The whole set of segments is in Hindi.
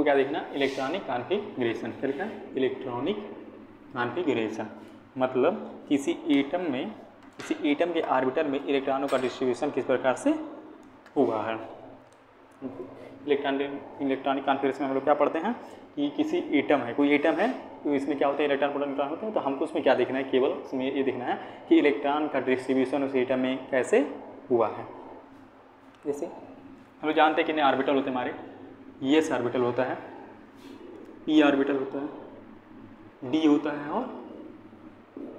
क्या देखना, इलेक्ट्रॉनिक कॉन्फ़िगरेशन। क्या लिखा है, इलेक्ट्रॉनिक कॉन्फ़िगरेशन, मतलब किसी एटम के ऑर्बिटल में इलेक्ट्रॉनों का डिस्ट्रीब्यूशन किस प्रकार से हुआ है। इलेक्ट्रॉनिक कॉन्फ़िगरेशन में हम लोग क्या पढ़ते हैं कि किसी एटम है, कोई एटम है तो इसमें क्या होता है, इलेक्ट्रॉन प्रोटॉन न्यूट्रॉन होते हैं। तो हमको उसमें क्या देखना है, केवल उसमें ये देखना है कि इलेक्ट्रॉन का डिस्ट्रीब्यूशन उस एटम में कैसे हुआ है। जैसे हम लोग जानते हैं कितने ऑर्बिटल होते हैं हमारे, एस ऑर्बिटल होता है, पी ऑर्बिटल होता है, डी होता है और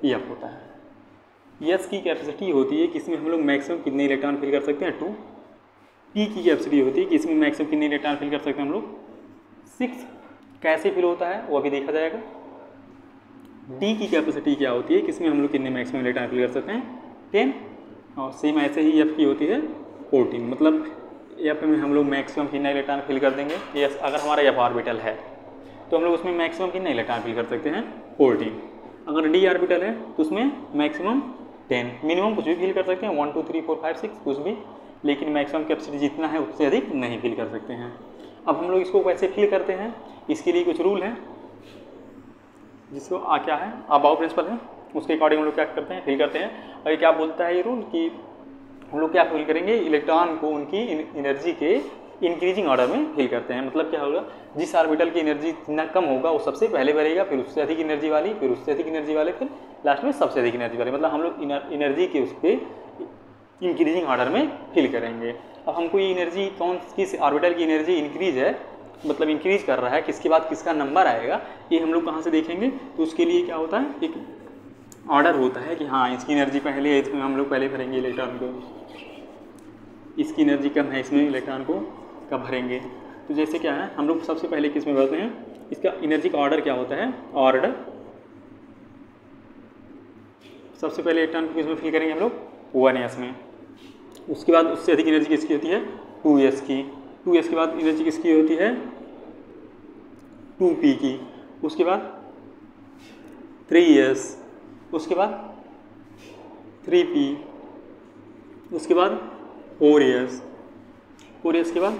एफ होता है। एस की कैपेसिटी होती है कि इसमें हम लोग मैक्सिमम कितने इलेक्ट्रॉन फिल कर सकते हैं, 2। पी की कैपेसिटी होती है कि इसमें मैक्सिमम कितने इलेक्ट्रॉन फिल कर सकते हैं हम लोग, 6। कैसे फिल होता है वो अभी देखा जाएगा। डी की कैपेसिटी क्या होती है कि इसमें हम लोग कितने मैक्सिमम इलेक्ट्रॉन फिल कर सकते हैं, 10। और सेम ऐसे ही एफ की होती है 14। मतलब एफ में हम लोग मैक्सिमम कितना इलेक्ट्रॉन फिल कर देंगे, यस अगर हमारा एफ ऑर्बिटल है तो हम लोग उसमें मैक्सिमम कितना इलेक्ट्रॉन फिल कर सकते हैं, 14। अगर डी ऑर्बिटल है तो उसमें मैक्सिमम 10, मिनिमम कुछ भी फिल कर सकते हैं, 1 2 3 4 5 6 कुछ भी, लेकिन मैक्सिमम कैपेसिटी जितना है उससे अधिक नहीं फिल कर सकते हैं। अब हम लोग इसको कैसे फिल करते हैं, इसके लिए कुछ रूल है जिसको क्या है, अबाउ प्रिंसिपल है, उसके अकॉर्डिंग हम लोग क्या करते हैं, फिल करते हैं। और ये क्या बोलता है ये रूल कि हम लोग क्या फिल करेंगे, इलेक्ट्रॉन को उनकी एनर्जी के इंक्रीजिंग ऑर्डर में फिल करते हैं। मतलब क्या होगा, जिस ऑर्बिटल की एनर्जी जितना कम होगा वो सबसे पहले भरेगा, फिर उससे अधिक एनर्जी वाली, फिर उससे अधिक एनर्जी वाले, फिर लास्ट में सबसे अधिक एनर्जी वाले। मतलब हम लोग एनर्जी के उस पर इंक्रीजिंग ऑर्डर में फिल करेंगे। अब हमको ये एनर्जी किस ऑर्बिटल की एनर्जी इंक्रीज है, मतलब इंक्रीज कर रहा है, किसके बाद किसका नंबर आएगा, ये हम लोग कहाँ से देखेंगे। तो उसके लिए क्या होता है, एक ऑर्डर होता है कि हाँ इसकी एनर्जी पहले है, इसमें हम लोग पहले भरेंगे इलेक्ट्रॉन को, इसकी एनर्जी कम है, इसमें इलेक्ट्रॉन को कब भरेंगे। तो जैसे क्या है, हम लोग सबसे पहले किस में भरते हैं, इसका एनर्जी का ऑर्डर क्या होता है, ऑर्डर सबसे पहले इलेक्ट्रॉन को किस में फिल करेंगे हम लोग, 1s में। उसके बाद उससे अधिक एनर्जी किसकी होती है, 2s की। 2s के बाद एनर्जी किसकी होती है, 2p की। उसके बाद 3s, उसके बाद 3p, उसके बाद 4s, 4s के बाद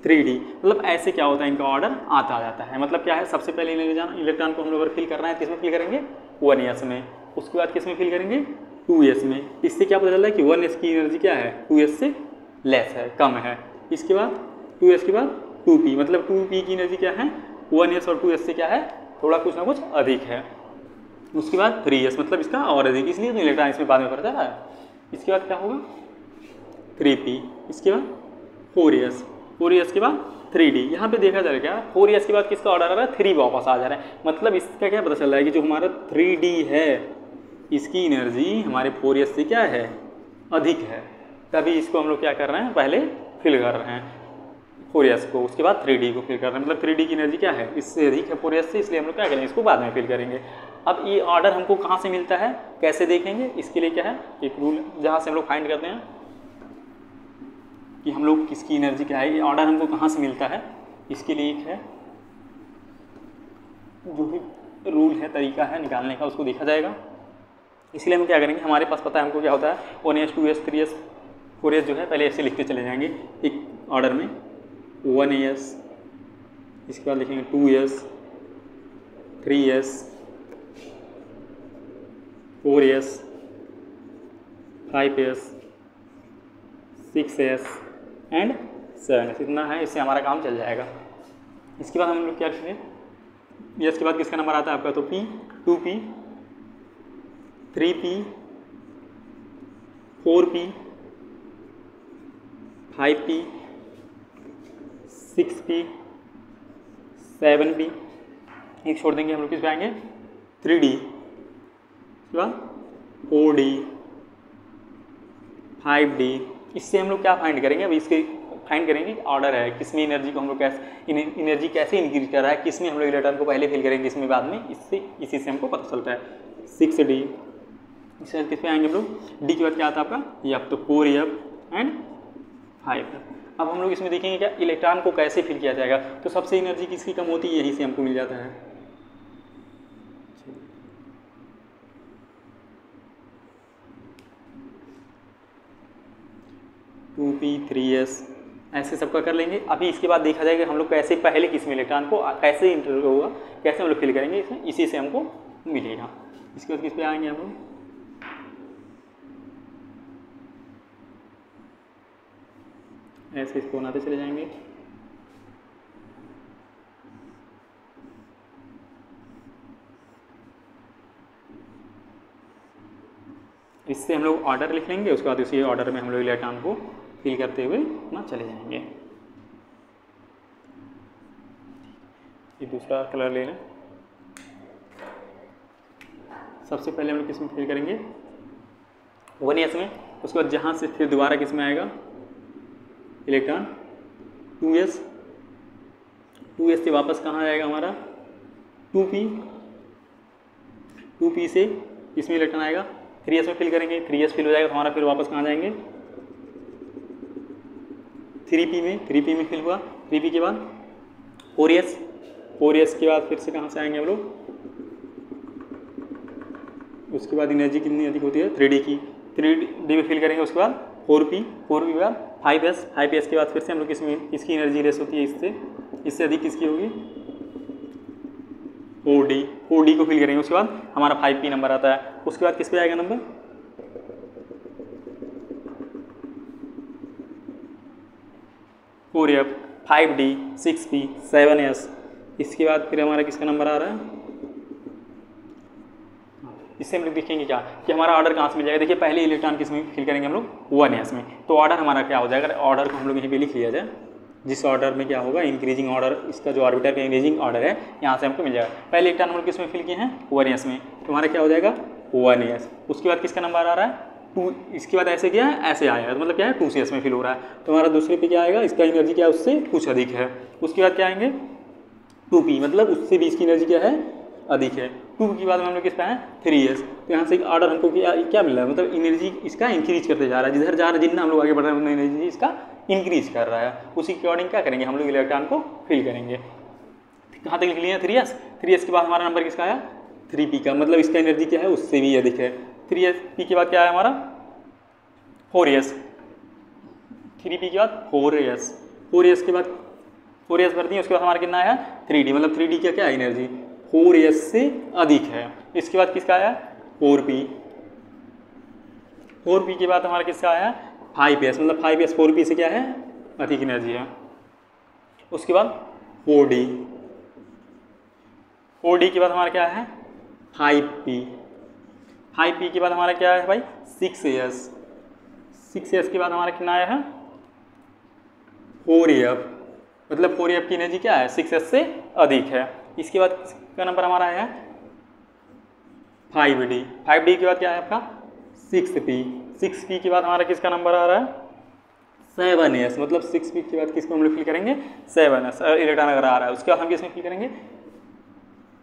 3d। मतलब ऐसे क्या होता है, इनका ऑर्डर आता जाता है। मतलब क्या है, सबसे पहले इलेक्ट्रॉन को हम लोग अगर फिल कर रहे हैं किस में फिल करेंगे, 1s में। उसके बाद किस में फिल करेंगे, 2s में। इससे क्या पता चल रहा है कि 1s की एनर्जी क्या है, 2s से लेस है, कम है। इसके बाद 2s के बाद 2p, मतलब 2p की एनर्जी क्या है, 1s और 2s से क्या है, थोड़ा कुछ ना कुछ अधिक है। उसके बाद 3s, मतलब इसका और अधिक, इसलिए तो इलेक्ट्रॉन इसमें बाद में भरता रहा है। इसके बाद क्या होगा, 3p, इसके बाद 4s, 4s के बाद 3d। यहाँ पे देखा जा रहा है क्या, 4s के बाद किसका ऑर्डर आ रहा है, 3 वापस आ जा रहा है। मतलब इसका क्या पता चल रहा है कि जो हमारा 3d है इसकी एनर्जी हमारे 4s से क्या है, अधिक है, तभी इसको हम लोग क्या कर रहे हैं, पहले फिल कर रहे हैं 4s को, उसके बाद 3d को फिल कर रहे हैं। मतलब 3d की एनर्जी क्या है, इससे अधिक है 4s से, इसलिए हम लोग क्या करेंगे, इसको बाद में फिल करेंगे। अब ये ऑर्डर हमको कहाँ से मिलता है, कैसे देखेंगे, इसके लिए क्या है, एक रूल जहाँ से हम लोग फाइंड करते हैं कि हम लोग किसकी एनर्जी क्या है, ये ऑर्डर हमको कहाँ से मिलता है। इसके लिए एक है जो भी रूल है, तरीका है निकालने का, उसको देखा जाएगा। इसलिए हम क्या करेंगे, हमारे पास पता है हमको क्या होता है, 1s 2s 3s 4s जो है पहले ऐसे लिखते चले जाएंगे एक ऑर्डर में, 1s, इसके बाद लिखेंगे 2s 3s 4s 5s 6s and 7s। इतना है, इससे हमारा काम चल जाएगा। इसके बाद हम लोग क्या करेंगे, यस के बाद किसका नंबर आता है आपका, तो p, 2p 3p 4p 5p 6p 7p, एक छोड़ देंगे हम लोग, किस पे आएंगे, 3d, उसके बाद 4d 5d। इससे हम लोग क्या फाइंड करेंगे, अभी इसके फाइंड करेंगे ऑर्डर है, किसमें एनर्जी को हम लोग एनर्जी कैसे इंक्रीज कर रहा है, किसमें हम लोग इलेक्ट्रॉन को पहले फिल करेंगे, किसमें बाद में, इसी से हमको पता चलता है। 6d, इसके बाद किस पे आएंगे हम लोग, डी के बाद क्या आता है आपका, एफ, तो 4f एंड 5f। अब हम लोग इसमें देखेंगे क्या इलेक्ट्रॉन को कैसे फिल किया जाएगा। तो सबसे एनर्जी किसकी कम होती है, यहीं से हमको मिल जाता है। 2p 3s ऐसे सबका कर लेंगे। अभी इसके बाद देखा जाएगा हम लोग कैसे पहले किस में इलेक्ट्रॉन को कैसे इंटरव्यू होगा, कैसे हम लोग फिल करेंगे इसमें, इसी से हमको मिलेगा। इसके बाद किस पे आएंगे हम लोग, ऐसे इसको बनाते चले जाएंगे। इससे हम लोग ऑर्डर लिख लेंगे, उसके बाद उसी ऑर्डर में हम लोग इलेक्ट्रॉन को फिल करते हुए अपना चले जाएंगे। ये दूसरा कलर ले लें। सबसे पहले हम लोग किस में फिल करेंगे, 1s में। उसके बाद जहाँ से फिर दोबारा किस में आएगा इलेक्ट्रॉन, 2s। 2s से वापस कहाँ आएगा हमारा 2p। 2p से इसमें इलेक्ट्रॉन आएगा, 3s में फिल करेंगे, 3s फिल हो जाएगा तो हमारा फिर वापस कहाँ जाएंगे 3p में। 3p में फिल हुआ, 3p के बाद 4s। 4s के बाद फिर से कहाँ से आएंगे हम लोग, उसके बाद एनर्जी कितनी अधिक होती है 3d की, 3d में फिल करेंगे। उसके बाद 4p के बाद 5s। 5s के बाद फिर से हम लोग किसकी एनर्जी लेस होती है इससे अधिक किसकी होगी 4d को फिल करेंगे। उसके बाद हमारा 5p नंबर आता है। उसके बाद किस पे आएगा number 4f, 5d, 6p, 7s। इसके बाद फिर हमारा किसका नंबर आ रहा है, इससे हम लोग देखेंगे क्या कि हमारा ऑर्डर कहाँ से मिल जाएगा। देखिए पहले इलेक्ट्रॉन किस में फिल करेंगे हम लोग 1s में, तो ऑर्डर हमारा क्या हो जाएगा, ऑर्डर को हम लोग यहीं पे लिख लिया जाए। जिस ऑर्डर में क्या होगा इंक्रीजिंग ऑर्डर, इसका जो ऑर्बिटर का इंक्रीजिंग ऑर्डर है यहाँ से हमको मिल जाएगा। पहले इलेक्ट्रॉन हम लोग किस में फिल किए हैं 1s में, तो हमारा क्या हो जाएगा 1s। उसके बाद किसका नंबर आ रहा है 2। इसके बाद ऐसे क्या है, ऐसे आएगा तो मतलब क्या है 2cs में फिल हो रहा है, तो हमारा दूसरे पे क्या आएगा, इसका एनर्जी क्या है उससे कुछ अधिक है। उसके बाद क्या आएंगे 2p, मतलब उससे भी इसकी एनर्जी क्या है अधिक है। 2 के बाद हम लोग किस पे हैं 3s। तो यहाँ से ऑर्डर हमको क्या मिल रहा है, मतलब एनर्जी इसका इंक्रीज करते जा रहा है, जिधर जा रहा है जितना हम लोग आगे बढ़ रहे हैं उतना एनर्जी इसका इंक्रीज कर रहा है। उसी के अकॉर्डिंग क्या करेंगे हम लोग इलेक्ट्रॉन को फिल करेंगे। कहाँ तक लिख लिया 3s। 3s के बाद हमारा नंबर किसका आया 3p का, मतलब इसका एनर्जी क्या है उससे भी अधिक है। 3p के बाद क्या है हमारा 4s। 3p के बाद 4s। 4s के बाद 4s भर दिए, उसके बाद हमारा कितना आया 3d, मतलब 3d का क्या है एनर्जी 4s से अधिक है। इसके बाद किसका आया 4p। 4p के बाद हमारा किसका आया 5s, मतलब 5s 4p से क्या है अधिक एनर्जी है। उसके बाद 4d। 4d के बाद हमारा क्या है 5p। 5p के बाद हमारा क्या है भाई 6s। 6s के बाद हमारा कितना आया है 4f, मतलब 4f की एनर्जी क्या है 6s से अधिक है। इसके बाद का नंबर हमारा आया है 5d। 5d के बाद क्या है आपका 6p। 6p के बाद हमारा किसका नंबर आ रहा है 7s, मतलब 6p के बाद किसको हम लोग फिल करेंगे 7s इलेक्ट्रॉन अगर आ रहा है। उसके बाद हम किसमें फिल करेंगे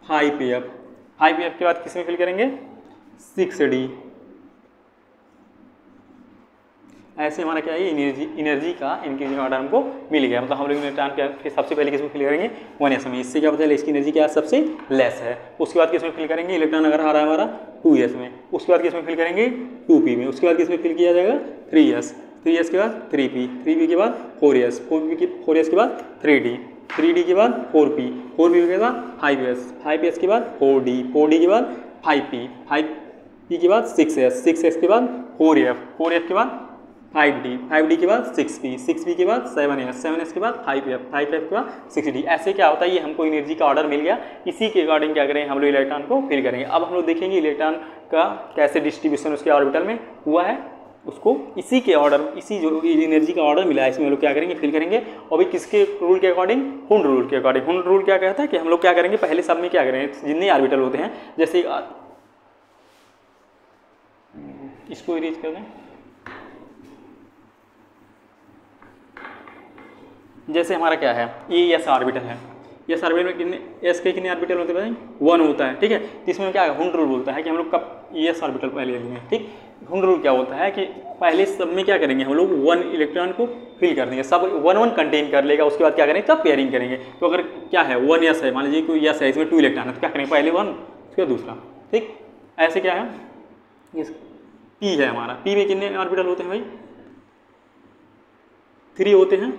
5pf। 5pf के बाद किसमें फिल करेंगे 6d। ऐसे हमारा क्या है एनर्जी का इंक्रीजिंग ऑर्डर हमको मिल गया, मतलब हम लोग इलेक्ट्रॉन के सबसे पहले किसमें फिल करेंगे 1s में। इससे क्या पता चला इसकी एनर्जी क्या सबसे लेस है। उसके बाद किसमें फिल करेंगे इलेक्ट्रॉन अगर आ रहा है हमारा 2s में। उसके बाद किसमें फिल करेंगे 2p में। उसके बाद किसमें फिल किया जाएगा 3s। 3s के बाद 3p। 3p के बाद 4s। 4s के बाद 3d। 3d के बाद 4p। 4p के बाद 5s। 5s के बाद 4d। 4d के बाद 5p। 5p के बाद 6s। 6s के बाद 4f। 4f के बाद 5d। 5d के बाद 6p। 6p के बाद 7s। 7s के बाद 5f। 5f के बाद 6d। ऐसे क्या होता है ये हमको एनर्जी का ऑर्डर मिल गया, इसी के अकॉर्डिंग क्या करेंगे हम लोग इलेक्ट्रॉन को फिल करेंगे। अब हम लोग देखेंगे इलेक्ट्रॉन का कैसे डिस्ट्रीब्यूशन उसके ऑर्बिटल में हुआ है, उसको इसी के ऑर्डर, इसी जो एनर्जी का ऑर्डर मिला है इसमें हम लोग क्या करेंगे फिल करेंगे। और भी किसके रूल के अकॉर्डिंग हुंड रूल के अकॉर्डिंग। हुंड रूल क्या कहता है कि हम लोग क्या करेंगे पहले सब में क्या करेंगे जितने ऑर्बिटल होते हैं, जैसे इसको इरेज कर दें, जैसे हमारा क्या है ये s ऑर्बिटल है। s ऑर्बिटल में कितने s के कितने ऑर्बिटल होते हैं 1 होता है, ठीक है। इसमें क्या है हुंड रूल बोलता है कि हम लोग कब s ऑर्बिटल पहले लेंगे, ठीक। हुंड रूल क्या होता है कि पहले सब में क्या करेंगे हम लोग 1 इलेक्ट्रॉन को फिल कर देंगे, सब 1 कंटेन कर लेगा। उसके बाद क्या करेंगे तब पेयरिंग करेंगे। तो अगर क्या है 1s है, मान लीजिए कोई s है इसमें 2 इलेक्ट्रॉन है, तो क्या करेंगे पहले 1 उसके बाद दूसरा, ठीक। ऐसे क्या है p है हमारा, p में कितने ऑर्बिटल होते हैं भाई 3 होते हैं,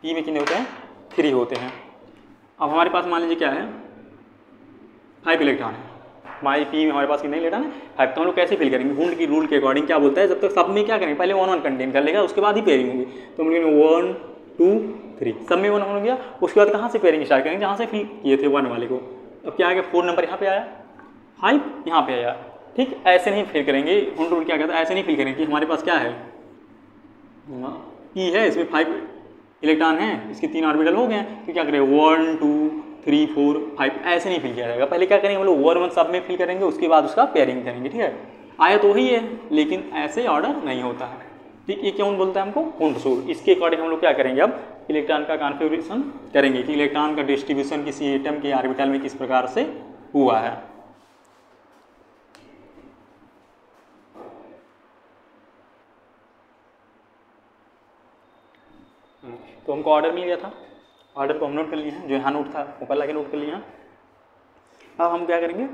पी में कितने होते हैं 3 होते हैं। अब हमारे पास मान लीजिए क्या है 5 इलेक्ट्रॉन है, हमारी पी में हमारे पास कितने इलेक्ट्रॉन है 5। तो हम लोग कैसे फिल करेंगे, हुंड की रूल के अकॉर्डिंग क्या बोलता है, जब तक सब में क्या करेंगे पहले 1 1 कंटेन कर लेगा, उसके बाद ही पेयरिंग होगी। तो हम लोग 1 2 3 सब में 1 1 हो गया, उसके बाद कहाँ से पेयरिंग स्टार्ट करेंगे, जहाँ से फिल किए थे 1 वाले को। अब क्या आ गया 4 नंबर यहाँ पे आया, 5 यहाँ पे आया, ठीक। ऐसे नहीं फिल करेंगे, हुंड रूल क्या कहता है, ऐसे नहीं फिल करेंगे कि हमारे पास क्या है पी है, इसमें 5 इलेक्ट्रॉन है, इसके 3 ऑर्बिटल हो गए, तो क्या करें 1 2 3 4 5 ऐसे नहीं फिल किया जाएगा। पहले क्या करेंगे हम लोग 1 1 सब में फिल करेंगे, उसके बाद उसका पेयरिंग करेंगे, ठीक है। आया तो वही है, लेकिन ऐसे ऑर्डर नहीं होता है, ठीक। ये क्यों बोलता है हमको हुंड रूल। इसके अकॉर्डिंग हम लोग क्या करेंगे, अब इलेक्ट्रॉन का कॉन्फ़िगरेशन करेंगे कि इलेक्ट्रॉन का डिस्ट्रीब्यूशन किसी एटम के ऑर्बिटल में किस प्रकार से हुआ है। तो हमको ऑर्डर मिल गया था, ऑर्डर को हम नोट कर लिए हैं, जो यहाँ नोट था ऊपर लाके नोट कर लिए हैं। अब हम क्या करेंगे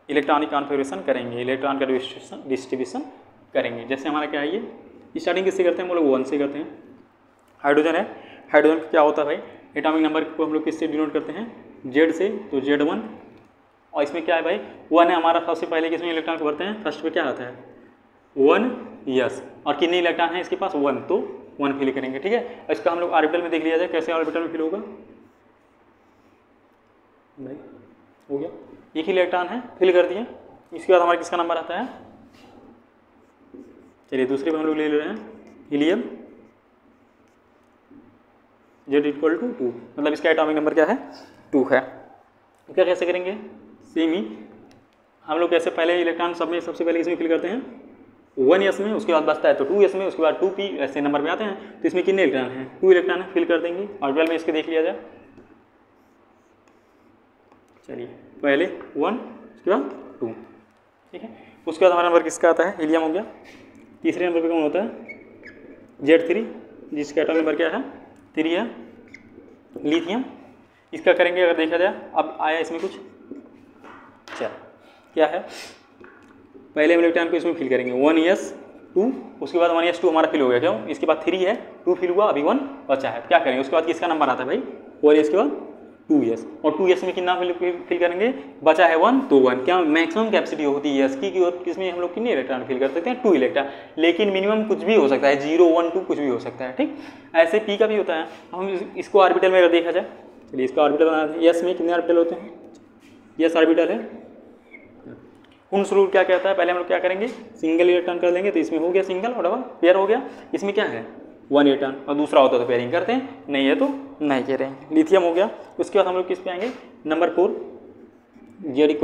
इलेक्ट्रॉनिक कॉन्फ़िगरेशन करेंगे, इलेक्ट्रॉन का डिस्ट्रीब्यूशन करेंगे। जैसे हमारा क्या है ये स्टार्टिंग किससे करते हैं, हम लोग 1 से करते हैं। हाइड्रोजन है, हाइड्रोजन क्या होता है भाई, एटॉमिक नंबर को हम लोग किससे डिनोट करते हैं Z से, तो Z1। और इसमें क्या है भाई 1 है हमारा, सबसे पहले किसमें इलेक्ट्रॉन को भरते हैं, फर्स्ट पे क्या आता है 1 यस, और कितने इलेक्ट्रॉन है इसके पास 1, तो 1 फिल करेंगे, ठीक है। इसका हम लोग ऑर्बिटल में देख लिया जाए, कैसे ऑर्बिटल में फिल होगा भाई, हो गया एक ही इलेक्ट्रॉन है फिल कर दिए। इसके बाद हमारा किसका नंबर आता है, चलिए दूसरे पे हम लोग ले रहे हैं हीलियम, Z = 2, मतलब इसका एटॉमिक नंबर क्या है 2 है। तो क्या कैसे करेंगे, सेम ही हम लोग कैसे पहले इलेक्ट्रॉन सब में सबसे पहले इसमें फिल करते हैं 1 s में, उसके बाद बचता है तो 2 s में, उसके बाद 2p, ऐसे नंबर पे आते हैं। तो इसमें कितने इलेक्ट्रॉन हैं 2 इलेक्ट्रॉन है, फिल कर देंगे ऑर्बिटल में, इसके देख लिया जाए। चलिए पहले 1 उसके बाद 2, ठीक है। उसके बाद हमारा नंबर किसका आता है, हीलियम हो गया। तीसरे नंबर पे कौन होता है Z3, जिसका एटॉमिक नंबर क्या है 3 है। लिथियम, इसका करेंगे अगर देखा जाए, अब आया इसमें कुछ चल क्या है, पहले हम इलेक्ट्रॉन को इसमें फिल करेंगे 1 s 2, उसके बाद 1 s 2 हमारा फिल हो गया, क्यों, इसके बाद 3 है 2 फिल हुआ, अभी 1 बचा है। क्या करेंगे उसके बाद किसका नंबर आता है भाई 4 s के बाद 2 s, और 2 s में कितना फिल करेंगे, बचा है 1, तो 1 क्या मैक्सिमम कैपेसिटी होती है s की, और किसमें हम लोग कितने इलेक्ट्रॉन फिल कर सकते हैं 2 इलेक्ट्रॉन, लेकिन मिनिमम कुछ भी हो सकता है 0 1 2 कुछ भी हो सकता है, ठीक। ऐसे p का भी होता है। हम इसको ऑर्बिटल में अगर देखा जाए, चलिए इसका ऑर्बिटल बनाते हैं। s में कितने ऑर्बिटल होते हैं, s ऑर्बिटल है। हुंड रूल क्या कहता है, पहले हम लोग क्या करेंगे सिंगल इलेक्ट्रॉन कर लेंगे, तो इसमें हो गया सिंगल और डबल पेयर हो गया। इसमें क्या है 1 इलेक्ट्रॉन, और दूसरा होता तो पेयरिंग करते हैं, नहीं है तो नहीं करेंगे। लिथियम हो गया। उसके बाद हम लोग किस पे आएंगे, नंबर 4 Z =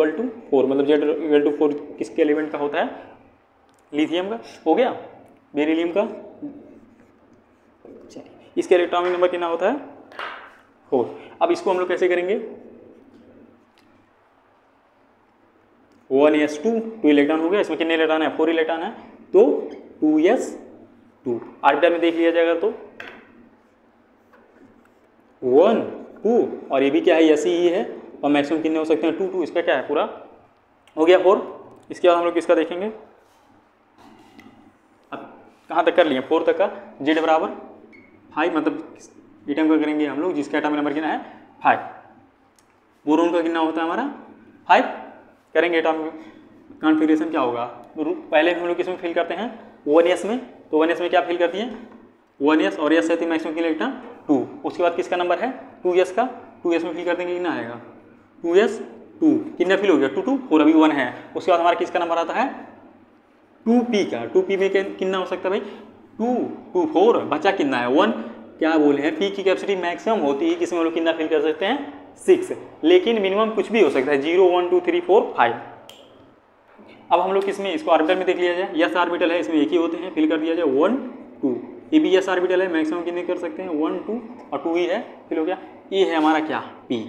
4, मतलब Z = 4 किसके एलिमेंट का होता है, लिथियम का हो गया। बेरिलियम का, चलिए इसके एटॉमिक नंबर कितना होता है 4। अब इसको हम लोग कैसे करेंगे 1 s 2 इलेक्ट्रॉन हो गया, इसमें कितने इलेक्ट्रॉन है 4 इलेक्ट्रॉन है, तो 2 s 2 ऑर्बिटल में देख लिया जाएगा तो 1 2, और ये भी क्या है ऐसी ही है, और मैक्सिमम कितने हो सकते हैं 2 2, इसका क्या है पूरा हो गया 4। इसके बाद हम लोग किसका देखेंगे, अब कहाँ तक कर लिए 4 तक का, Z = 5, मतलब एटम का करेंगे हम लोग जिसका एटॉमिक नंबर कितना है 5। बोरोन का कितना होता है हमारा 5, करेंगे एटॉमिक कॉन्फ़िगरेशन क्या होगा, पहले हम लोग किसमें फिल करते हैं 1 s में, तो 1 s में क्या फिल करती है 1 s, और s है तो मैक्सिमम कितने इलेक्ट्रॉन 2। उसके बाद किसका नंबर है 2 s का, 2 s में फिल कर देंगे, कितना आएगा 2 s 2, कितना फिल हो गया 2 2 4, अभी 1 है। उसके बाद हमारा किसका नंबर आता है 2p का, 2p में कितना हो सकता है भाई 2 2 4, बचा कितना है 1। क्या बोले हैं p की कैपेसिटी मैक्सिमम होती है किसमें हम लोग कितना फिल कर सकते हैं 6, लेकिन मिनिमम कुछ भी हो सकता है 0 1 2 3 4 5। अब हम लोग किसमें इसको ऑर्बिटल में देख लिया जाए, यस ऑर्बिटल है, इसमें एक ही होते हैं, फिल कर दिया जाए 1 2, ये भी यस ऑर्बिटल है, मैक्सिमम कितने कर सकते हैं 1 2, और 2 ही है, फिल हो गया। ये है हमारा क्या p,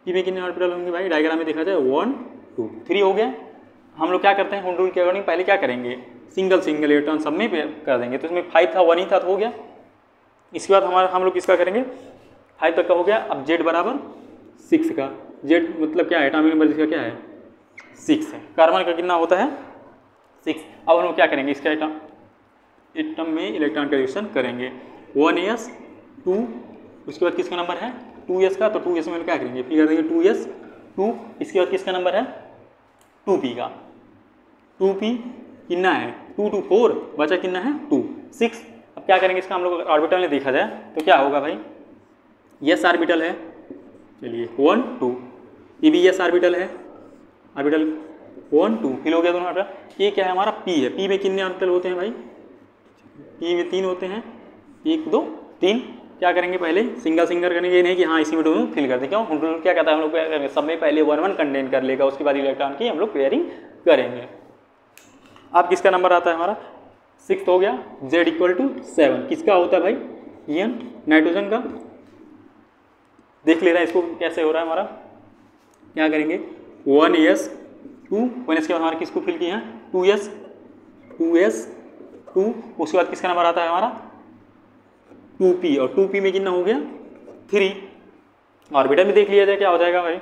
p में कितने ऑर्बिटल होंगे भाई, डायग्राम में देखा जाए 1 2 3 हो गया। हम लोग क्या करते हैं हुंड रूल के अकॉर्डिंग, पहले क्या करेंगे सिंगल इलेक्ट्रॉन सब में कर देंगे, तो इसमें 5 था 1 ही था तो हो गया। इसके बाद हम लोग किसका करेंगे 5 तक का हो गया। अब Z = 6 का, Z मतलब क्या है एटॉमिक नंबर जिसका क्या है 6 है, कार्बन का कितना होता है 6। अब हम लोग क्या करेंगे इसका एटम में इलेक्ट्रॉन का डिस्ट्रीब्यूशन करेंगे 1s 2, उसके बाद किसका नंबर है 2s का, तो 2s में क्या करेंगे फिल कर देंगे 2s 2, इसके बाद किसका नंबर है 2p का, 2p कितना है 2 2 4, बचा कितना है 2 6। अब क्या करेंगे इसका हम लोग ऑर्बिटल में देखा जाए तो क्या होगा भाई, यस ऑर्बिटल है, चलिए 1 2, ये भी यस ऑर्बिटल है, ऑर्बिटल 1 2 फिल हो गया दोनों ऑर्बिटल। ये क्या है हमारा p है, p में कितने ऑर्बिटल होते हैं भाई, p में 3 होते हैं, 1 2 3। क्या करेंगे पहले सिंगल सिंगल करेंगे, ये नहीं कि हाँ इसी में दोनों फिल कर दें, क्यों क्या कहता है हम लोग सब में पहले 1 1 कंटेन कर लेगा, उसके बाद इलेक्ट्रॉन की हम लोग पेयरिंग करेंगे। अब किसका नंबर आता है हमारा 6 हो गया, z इक्वल टू 7, किसका होता है भाई n नाइट्रोजन का। देख ले रहा है इसको कैसे हो रहा है हमारा, क्या करेंगे 1s 2, 1s के बाद हमारा किसको फिल किए हैं 2s 2, उसके बाद किसका नंबर आता है हमारा 2p, और 2p में कितना हो गया 3। ऑर्बिटल में देख लिया जाए क्या हो जाएगा भाई,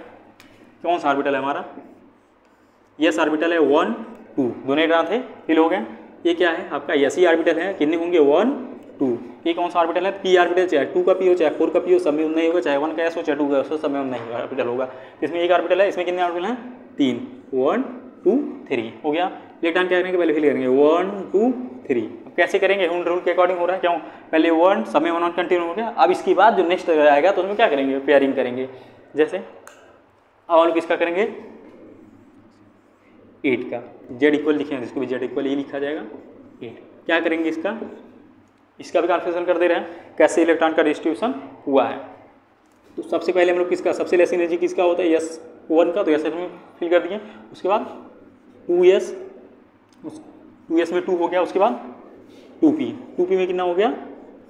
कौन सा ऑर्बिटल है हमारा, यस ऑर्बिटल है 1 2, दोनों इलेक्ट्रॉन थे फिल हो गए। ये क्या है आपका यस ऑर्बिटल है, कितने होंगे 1 2। ये कौन सा ऑर्बिटल है p ऑर्बिटल, चाहे 2 का p हो चाहे 4 का p हो, सब में उतना ही होगा, चाहे 1 का s हो चाहे 2 का s हो, सब में उतना ही ऑर्बिटल होगा। इसमें एक ऑर्बिटल है, इसमें कितने ऑर्बिटल हैं 3, 1 2 3 हो गया। इलेक्ट्रॉन क्या करेंगे पहले फिल करेंगे 1 2 3। अब कैसे करेंगे हुंड रूल के अकॉर्डिंग हो रहा है, क्यों पहले 1 सब में 1 कंटिन्यू हो गया। अब इसके बाद जो नेक्स्ट आएगा तो उसमें क्या करेंगे पेयरिंग करेंगे, जैसे अब हम लोग किसका करेंगे 8 का, z इक्वल लिखेंगे, इसको भी z इक्वल ये लिखा जाएगा 8। क्या करेंगे इसका भी कन्फ्यूजन कर दे रहे हैं कैसे इलेक्ट्रॉन का डिस्ट्रीब्यूशन हुआ है। तो सबसे पहले हम लोग किसका सबसे लेस एनर्जी किसका होता है यस 1 का, तो यस में फिल कर दिए। उसके बाद 2s में 2 हो गया, उसके बाद 2p में कितना हो गया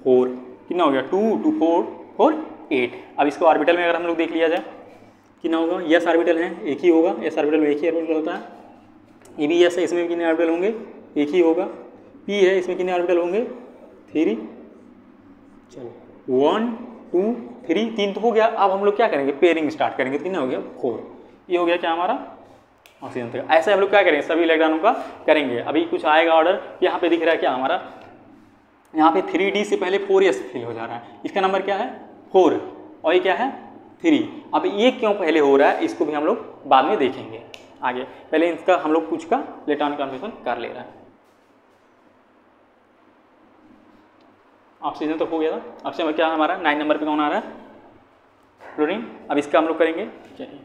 4, कितना हो गया 2 2 4 4 8। अब इसको ऑर्बिटल में अगर हम लोग देख लिया जाए कितना होगा, यस ऑर्बिटल है एक ही होगा, एस ऑर्बिटल में एक ही ऑर्बिटल होता है, ये भी यस है इसमें कितने ऑर्बिटल होंगे एक ही होगा, p है इसमें कितने ऑर्बिटल होंगे 3। चलो 1 2 3 3 तो हो गया। अब हम लोग क्या करेंगे पेयरिंग स्टार्ट करेंगे, तो कितना हो गया 4। ये हो गया क्या हमारा ऑक्सीजन तक। ऐसे हम लोग क्या करेंगे सभी इलेक्ट्रॉनों का करेंगे। अभी कुछ आएगा ऑर्डर, यहाँ पे दिख रहा है क्या हमारा, यहाँ पे 3d से पहले 4s फिल हो जा रहा है, इसका नंबर क्या है 4 और ये क्या है 3। अब ये क्यों पहले हो रहा है इसको भी हम लोग बाद में देखेंगे आगे, पहले इसका हम लोग कुछ का इलेक्ट्रॉन कन्फर्मेशन कर ले रहा है। ऑक्सीजन तो हो गया था, ऑक्सीजन क्या हमारा 9 नंबर पे कौन आ रहा है क्लोरीन। अब इसका हम लोग करेंगे, चलिए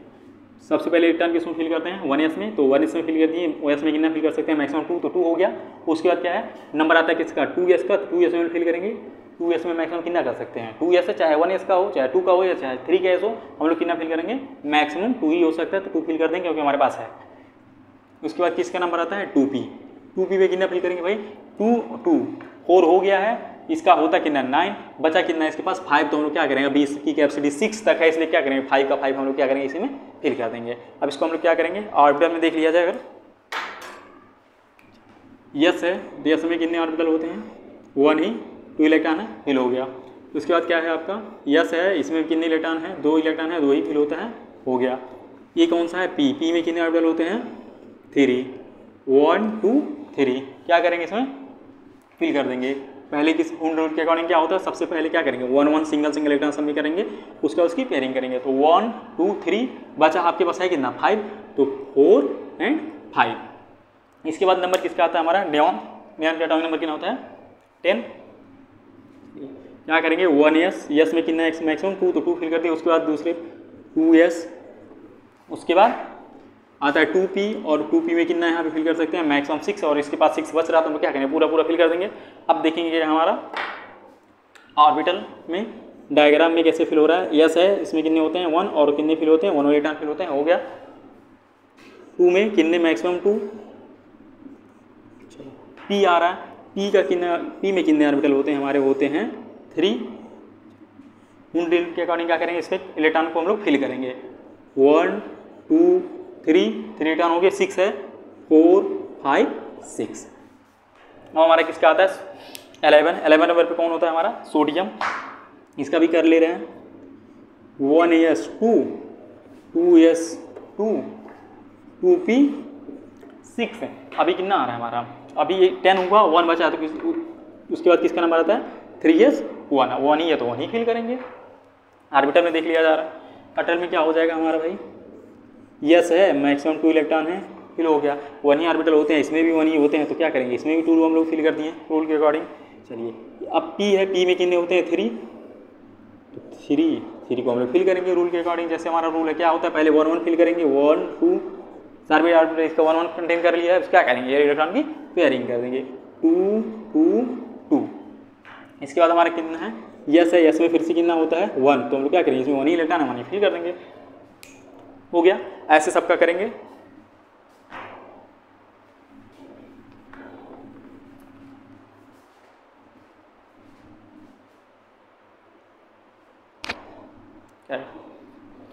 सबसे पहले इलेक्ट्रॉन किसमें फिल करते हैं 1s में, तो 1s में फिल कर दिए, OS में कितना फिल कर सकते हैं मैक्सिमम 2, तो 2 हो गया। उसके बाद क्या है नंबर आता है किसका 2s का, 2s में फिल करेंगे, 2s में मैक्सिमम कितना कर सकते हैं 2s है, चाहे 1s का हो चाहे 2 का हो या चाहे 3 का s हो, हम लोग कितना फिल करेंगे मैक्सिमम 2 ही हो सकता है, तो 2 फिल कर देंगे क्योंकि हमारे पास है। उसके बाद किसका नंबर आता है 2p में कितना फिल करेंगे भाई 2 2 4 हो गया है, इसका होता कितना 9, बचा कितना इसके पास 5, तो हम लोग क्या करेंगे अभी इसकी कैपेसिटी 6 तक है, इसलिए क्या करेंगे 5 का 5 हम लोग क्या करेंगे इसी में फिल कर देंगे। अब इसको हम लोग क्या करेंगे ऑर्बिटल में देख लिया जाए, अगर यस है तो यस में कितने ऑर्बिटल होते हैं 1 ही, 2 इलेक्ट्रॉन है फिल हो गया। उसके बाद क्या है आपका यस है, इसमें कितने इलेक्ट्रॉन है 2 इलेक्ट्रॉन है, 2 ही फिल होता है हो गया। ये कौन सा है p में कितने ऑर्बिटल होते हैं 3 1 2 3। क्या करेंगे इसमें फिल कर देंगे। पहले किस हुंड रूल के अकॉर्डिंग क्या होता है सबसे पहले क्या करेंगे 1 1 सिंगल इलेक्ट्रॉन सब में करेंगे, उसके बाद उसकी पेयरिंग करेंगे, तो 1 2 3 बचा आपके पास है कितना 5, तो 4 एंड 5। इसके बाद नंबर किसका आता है हमारा नियॉन का एटॉमिक नंबर कितना होता है 10। क्या करेंगे 1s, यस में कितना मैक्सिमम 2, तो 2 फिल कर दिए। उसके बाद दूसरे 2s, उसके बाद आता है 2p, और 2p में कितना यहाँ पे फिल कर सकते हैं मैक्सिमम 6, और इसके पास 6 बच रहा तो हम क्या करेंगे पूरा फिल कर देंगे। अब देखेंगे हमारा ऑर्बिटल में डायग्राम में कैसे फिल हो रहा है। यस है इसमें कितने होते हैं 1, और कितने फिल होते हैं 1 इलेक्ट्रॉन फिल होते हैं हो गया। 2 में कितने मैक्सिमम 2, p आ रहा है, p में कितने ऑर्बिटल होते हैं हमारे होते हैं 3। हुंड रूल के अकॉर्डिंग क्या करेंगे इसमें इलेक्ट्रॉन को हम लोग फिल करेंगे 1 2 3 इलेक्ट्रॉन हो गए, 6 है 4 5 6। अब हमारा किसका आता है 11 नंबर पे कौन होता है हमारा सोडियम। इसका भी कर ले रहे हैं 1s 2 2s 2 2p 6 है। अभी कितना आ रहा है हमारा, अभी 10 हुआ 1 बचा, तो उसके बाद किसका नंबर आता है 3s 1, 1 ही है तो 1 ही फिल करेंगे। ऑर्बिटल में देख लिया जा रहा है। अटल में क्या हो जाएगा हमारा भाई, यस है, मैक्सिमम 2 इलेक्ट्रॉन है, फिल हो गया। 1 ही ऑर्बिटल होते हैं, इसमें भी 1 ही होते हैं, तो क्या करेंगे इसमें भी 2 हम लोग फिल कर दिए रूल के अकॉर्डिंग। चलिए अब p है, p में कितने होते हैं 3, तो 3 को हम लोग फिल करेंगे रूल के अकॉर्डिंग। जैसे हमारा रूल है क्या होता है, पहले 1 1 फिल करेंगे, 1 2 सारे ऑर्बिटल इसका 1 1 कंटेन कर लिया है, क्या करेंगे ये इलेक्ट्रॉन की पेयरिंग कर देंगे 2 2 2। इसके बाद हमारा कितना है, यस है, यस में फिर से कितना होता है 1, तो हम लोग क्या करेंगे इसमें 1 ही इलेक्ट्रॉन है 1 ही फिल कर देंगे, हो गया। ऐसे सबका करेंगे।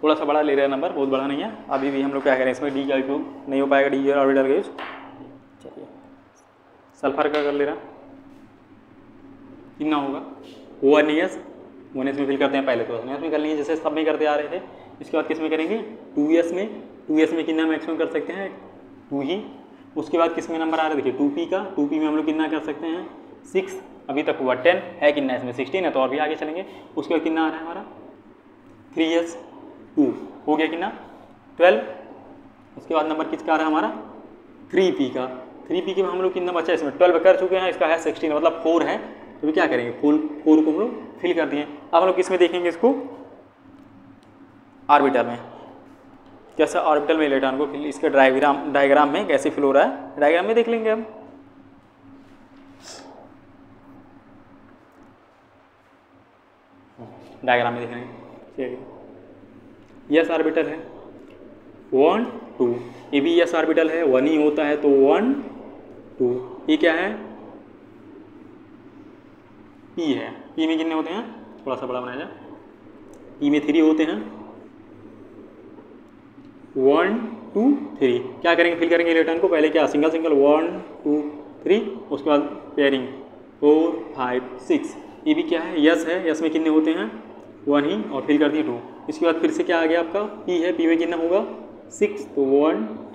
थोड़ा सा बड़ा ले रहे हैं नंबर, बहुत बड़ा नहीं है। अभी भी हम लोग क्या करें इसमें डी का उपयोग नहीं हो पाएगा, डी ऑर्बिटल का यूज। चलिए सल्फर का कर ले रहा, कितना होगा 1s, 1s में फिल करते हैं पहले, तो 1s में कर लेंगे जैसे सब में करते आ रहे थे। इसके बाद किस में करेंगे 2s में, 2s में कितना मैक्सिमम कर सकते हैं 2 ही। उसके बाद किस में नंबर आ रहा है देखिए 2p का, 2p में हम लोग कितना कर सकते हैं 6, अभी तक हुआ 10 है कितना, इसमें 16 है तो और भी आगे चलेंगे। उसके बाद कितना आ रहा है हमारा 3s 2 हो गया कितना 12। उसके बाद नंबर किसका आ रहा है हमारा 3p का, 3p के में हम लोग कितना बचा है, इसमें 12 कर चुके हैं, इसका है 16 मतलब 4 है, तो क्या करेंगे 4 को हम लोग फिल कर दिए। अब हम लोग किस में देखेंगे इसको ऑर्बिटल में, कैसा ऑर्बिटल में इलेक्ट्रॉन को फिल, इसके डायग्राम में कैसे फिल हो रहा है, डायग्राम में देख लेंगे हम। डायग्राम में देख लेंगे। चलिए यस ऑर्बिटल है 1 2, ये भी यस ऑर्बिटल है 1 ही होता है तो 1 2, ये क्या है p है, p में कितने होते हैं, थोड़ा सा बड़ा बनाया जाए, p में 3 होते हैं 1 2 3। क्या करेंगे फिल करेंगे इलेक्ट्रॉन को, पहले क्या सिंगल 1 2 3, उसके बाद पेयरिंग 4 5 6। ये भी क्या है यस है, यस में कितने होते हैं 1 ही और फिल कर दिए 2। इसके बाद फिर से क्या आ गया आपका p है, p में कितना होगा 6, तो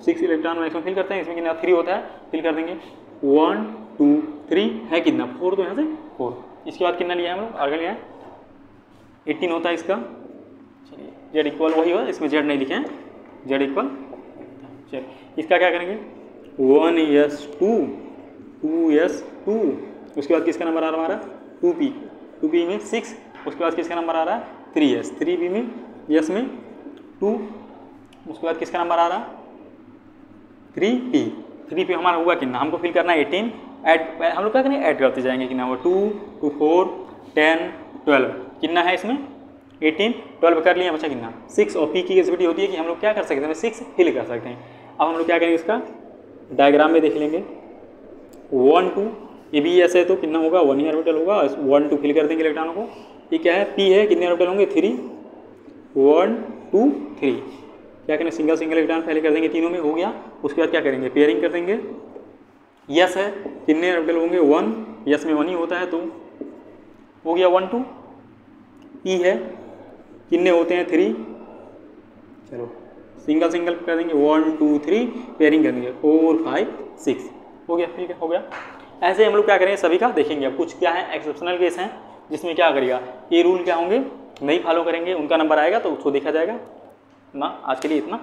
6 इलेक्ट्रॉन मैक्सिमम फिल करते हैं, इसमें कितना 3 होता है, फिल कर देंगे 1 2 3 है कितना 4, तो यहाँ से 4। इसके बाद कितना लिया है हम लोग आगे लिया है 18 होता है इसका। चलिए जेड इक्वल वही हुआ, इसमें जेड नहीं लिखे हैं, जेड इक्वल। चलिए इसका क्या करेंगे 1s 2 2s 2। उसके बाद किसका नंबर आ रहा है हमारा 2p में 6। उसके बाद किसका नंबर आ रहा है 3s, 3p में यस में 2। उसके बाद किसका नंबर आ रहा है 3p हमारा हुआ कितना, हमको फिल करना है 18, ऐड हम लोग क्या करेंगे ऐड करते जाएंगे कितना हुआ 2 2 4 10 12, कितना है इसमें 18 12 कर लिया, बचा कितना 6। और p की कैपेसिटी होती है कि हम लोग क्या कर सकते हैं 6 फिल कर सकते हैं। अब हम लोग क्या करेंगे इसका डायग्राम में देख लेंगे 1 2, ये भी ऐसे है तो कितना होगा 1 ही ऑर्बिटल होगा, 1 2 फिल कर देंगे इलेक्ट्रॉनों को। ये क्या है p है, कितने ऑर्बिटल होंगे 3 1 2 3। क्या करेंगे सिंगल इलेक्ट्रॉन पहले कर देंगे तीनों में, हो गया। उसके बाद क्या करेंगे पेयरिंग कर देंगे। यस है, कितने ऑर्बिटल होंगे 1, यस में 1 ही होता है तो हो गया 1 2। p है, कितने होते हैं 3, चलो सिंगल कर देंगे 1 2 3, पेयरिंग कर देंगे 4 5 6, हो गया, ठीक है हो गया। ऐसे हम लोग क्या करेंगे सभी का देखेंगे। अब कुछ क्या है एक्सेप्शनल केस हैं जिसमें क्या करिएगा ये रूल क्या होंगे नहीं फॉलो करेंगे, उनका नंबर आएगा तो उसको देखा जाएगा ना। आज के लिए इतना।